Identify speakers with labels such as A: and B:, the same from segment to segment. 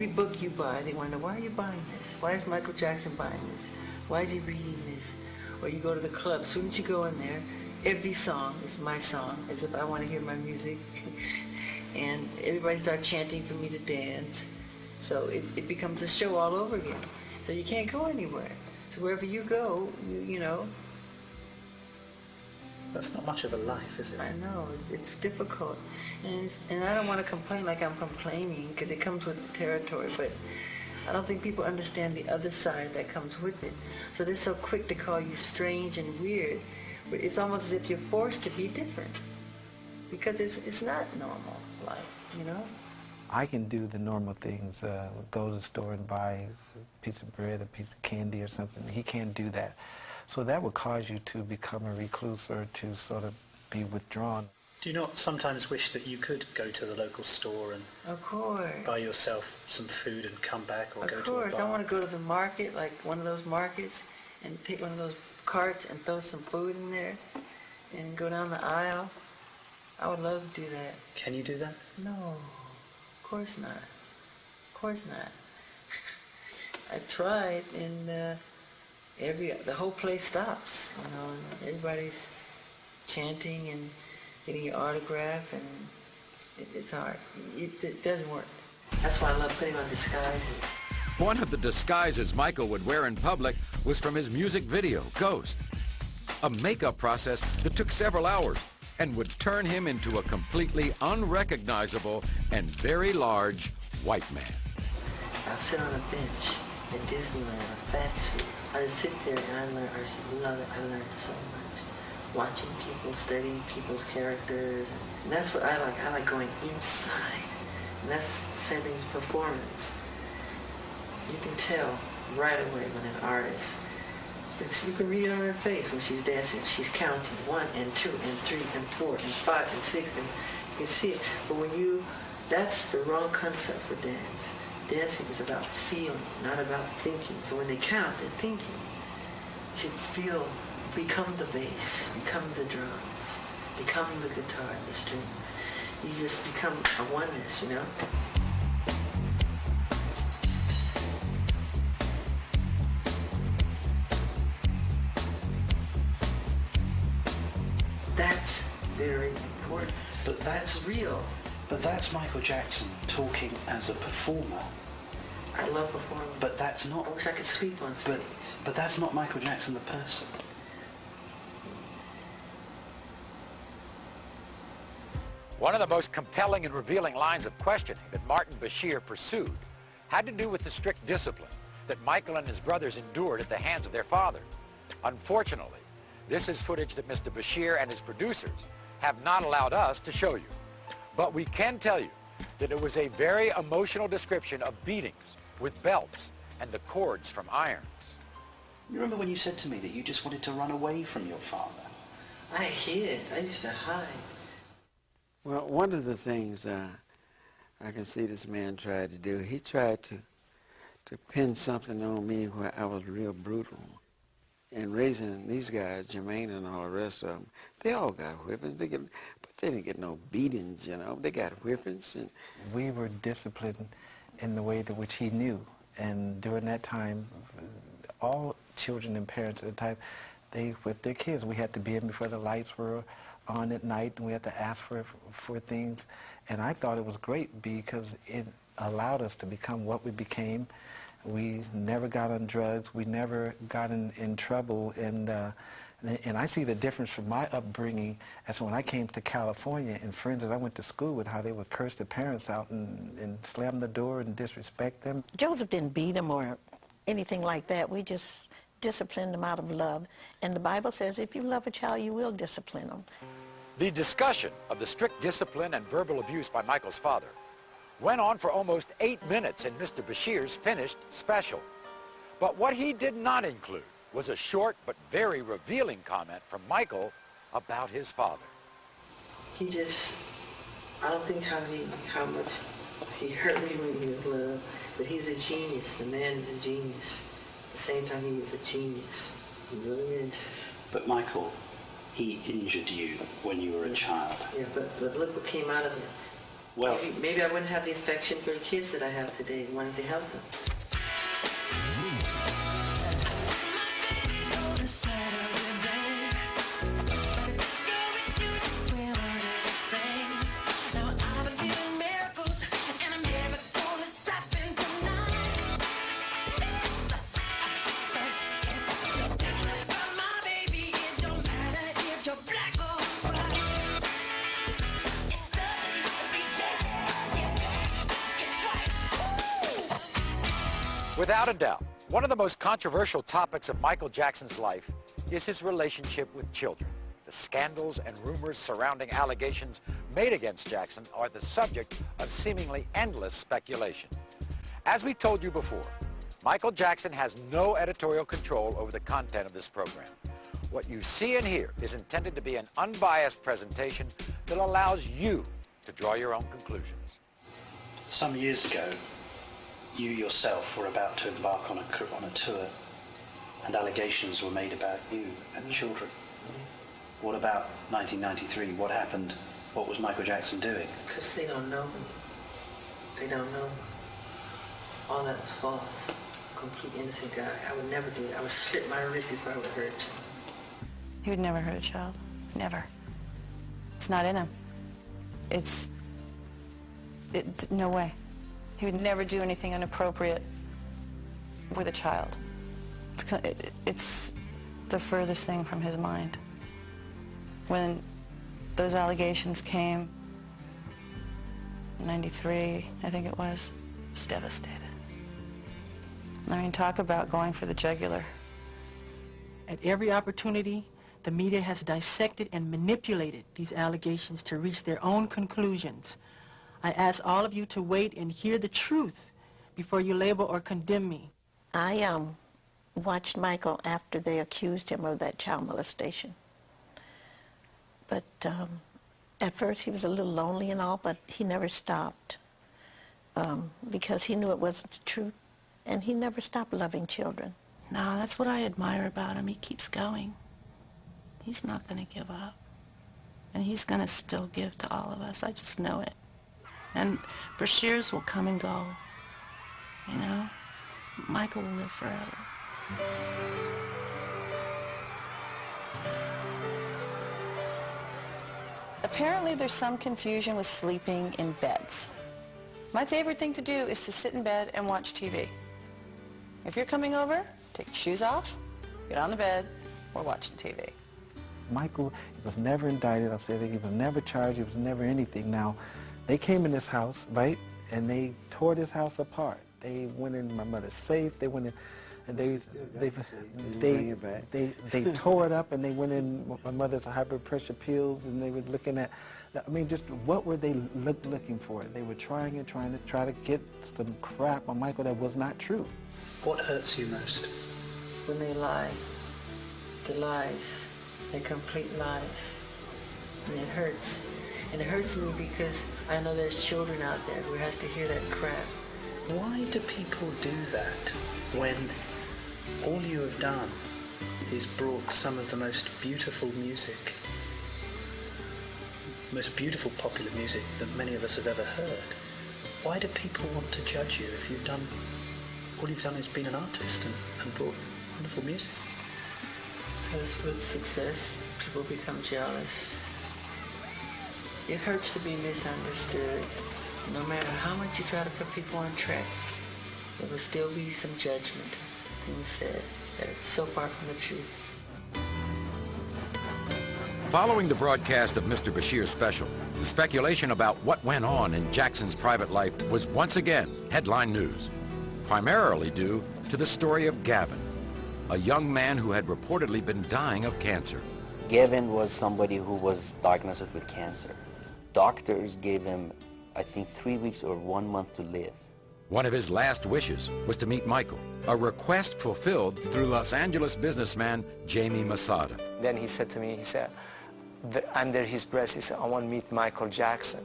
A: Every book you buy, they want to know, why are you buying this? Why is Michael Jackson buying this? Why is he reading this? Or you go to the club, as soon as you go in there, every song is my song, as if I want to hear my music. And everybody starts chanting for me to dance. So it becomes a show all over again. So you can't go anywhere. So wherever you go, you know.
B: That's not much of a life, is it?
A: I know, it's difficult. And I don't want to complain like I'm complaining, because it comes with the territory, but I don't think people understand the other side that comes with it. So they're so quick to call you strange and weird, but it's almost as if you're forced to be different, because it's not normal life, you know?
C: I can do the normal things, go to the store and buy a piece of bread, a piece of candy or something. He can't do that. So that would cause you to become a recluse or to sort of be withdrawn.
B: Do you not sometimes wish that you could go to the local store and
A: Of course.
B: buy yourself some food and come back, or go to a
A: Of
B: bar?
A: course. I want to go to the market, like one of those markets, and take one of those carts and throw some food in there and go down the aisle. I would love to do that.
B: Can you do that?
A: No, of course not. Of course not. I tried, and the whole place stops, you know, and everybody's chanting and getting your autograph, and it's hard. It doesn't work. That's why I love putting on disguises.
D: One of the disguises Michael would wear in public was from his music video, Ghost. A makeup process that took several hours and would turn him into a completely unrecognizable and very large white man.
A: I'll sit on a bench at Disneyland, a fat suit. I just sit there and I love it. I learned so much. Watching people, studying people's characters. And that's what I like. I like going inside. And that's the same thing with performance. You can tell right away when an artist, you can read it on her face when she's dancing. She's counting 1 and 2 and 3 and 4 and 5 and 6. And you can see it. But that's the wrong concept for dance. Dancing is about feeling, not about thinking. So when they count, they're thinking. You should feel, become the bass, become the drums, become the guitar, the strings. You just become a oneness, you know? That's very important.
B: But
A: That's real.
B: But that's Michael Jackson talking as a performer.
A: I love performing.
B: But that's not.
A: I wish I could sleep on stage.
B: But that's not Michael Jackson the person.
D: One of the most compelling and revealing lines of questioning that Martin Bashir pursued had to do with the strict discipline that Michael and his brothers endured at the hands of their father. Unfortunately, this is footage that Mr. Bashir and his producers have not allowed us to show you. But we can tell you that it was a very emotional description of beatings with belts and the cords from irons.
B: You remember when you said to me that you just wanted to run away from your father?
A: I hid. I used to hide.
E: Well, one of the things I can see this man tried to do, he tried to pin something on me where I was real brutal. And raising these guys, Jermaine and all the rest of them, they all got whippings. But they didn't get no beatings, you know. They got whippings. And
C: We were disciplined in the way that which he knew. And during that time, all children and parents at the time, they whipped their kids. We had to be in before the lights were on at night, and we had to ask for things. And I thought it was great because it allowed us to become what we became. We never got on drugs. We never got in trouble. And I see the difference from my upbringing as when I came to California, and friends that I went to school with, how they would curse their parents out and slam the door and disrespect them.
F: Joseph didn't beat him or anything like that. We just disciplined him out of love. And the Bible says if you love a child, you will discipline them.
D: The discussion of the strict discipline and verbal abuse by Michael's father went on for almost 8 minutes in Mr. Bashir's finished special. But what he did not include was a short but very revealing comment from Michael about his father.
A: He just, I don't think how much he hurt me when he was little, but he's a genius. The man is a genius. At the same time, he is a genius. He really is.
B: But Michael, he injured you when you were a child.
A: Yeah, but look what came out of it.
B: Well,
A: Maybe I wouldn't have the affection for the kids that I have today, wanting to help them.
D: Without a doubt, one of the most controversial topics of Michael Jackson's life is his relationship with children. The scandals and rumors surrounding allegations made against Jackson are the subject of seemingly endless speculation. As we told you before, Michael Jackson has no editorial control over the content of this program. What you see and hear is intended to be an unbiased presentation that allows you to draw your own conclusions.
B: some years ago, you yourself were about to embark on a tour, and allegations were made about you and children. What about 1993? What happened? What was Michael Jackson doing?
A: Because they don't know me. They don't know me. All that was false. Complete innocent guy. I would never do it. I would slit my wrist before I would hurt you.
G: He would never hurt a child. Never. It's not in him. No way. He would never do anything inappropriate with a child. It's the furthest thing from his mind. When those allegations came, in '93, I think it was devastated. I mean, talk about going for the jugular.
H: At every opportunity, the media has dissected and manipulated these allegations to reach their own conclusions. I ask all of you to wait and hear the truth before you label or condemn me.
F: I watched Michael after they accused him of that child molestation. But at first he was a little lonely and all, but he never stopped because he knew it wasn't the truth, and he never stopped loving children.
G: No, that's what I admire about him. He keeps going. He's not going to give up. And he's going to still give to all of us. I just know it. And Bashirs will come and go. You know? Michael will live forever. Apparently there's some confusion with sleeping in beds. My favorite thing to do is to sit in bed and watch TV. If you're coming over, take your shoes off, get on the bed, we're watching TV.
C: Michael was never indicted. I said he was never charged. He was never anything. Now, they came in this house, right, and they tore this house apart. They went in my mother's safe. They went in, and they tore it up, and they went in my mother's high blood pressure pills, and they were looking at, I mean, just what were they looking for? They were trying to get some crap on Michael that was not true.
B: What hurts you most?
A: When they lie, the lies, they're complete lies, and it hurts. And it hurts me because I know there's children out there who has to hear that crap.
B: Why do people do that when all you have done is brought some of the most beautiful music, most beautiful popular music that many of us have ever heard? Why do people want to judge you if you've done, all you've done is been an artist and brought wonderful music?
A: Because with success, people become jealous. It hurts to be misunderstood. No matter how much you try to put people on track, there will still be some judgment, things said that it's so far from the truth.
D: Following the broadcast of Mr. Bashir's special, the speculation about what went on in Jackson's private life was once again headline news, primarily due to the story of Gavin, a young man who had reportedly been dying of cancer.
I: Gavin was somebody who was diagnosed with cancer. Doctors gave him, I think, 3 weeks or 1 month to live.
D: One of his last wishes was to meet Michael, a request fulfilled through Los Angeles businessman Jamie Masada.
J: Then he said to me, he said, under his breath, he said, I want to meet Michael Jackson.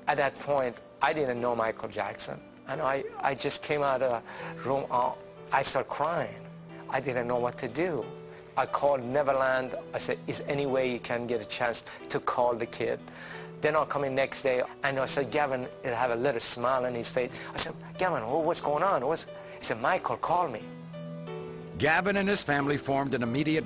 J: At that point, I didn't know Michael Jackson. And I just came out of the room, I started crying. I didn't know what to do. I called Neverland. I said, is any way you can get a chance to call the kid? Then I'll come in next day, and I said, Gavin, he'll have a little smile on his face. I said, Gavin, what's going on? He said, Michael called me.
D: Gavin and his family formed an immediate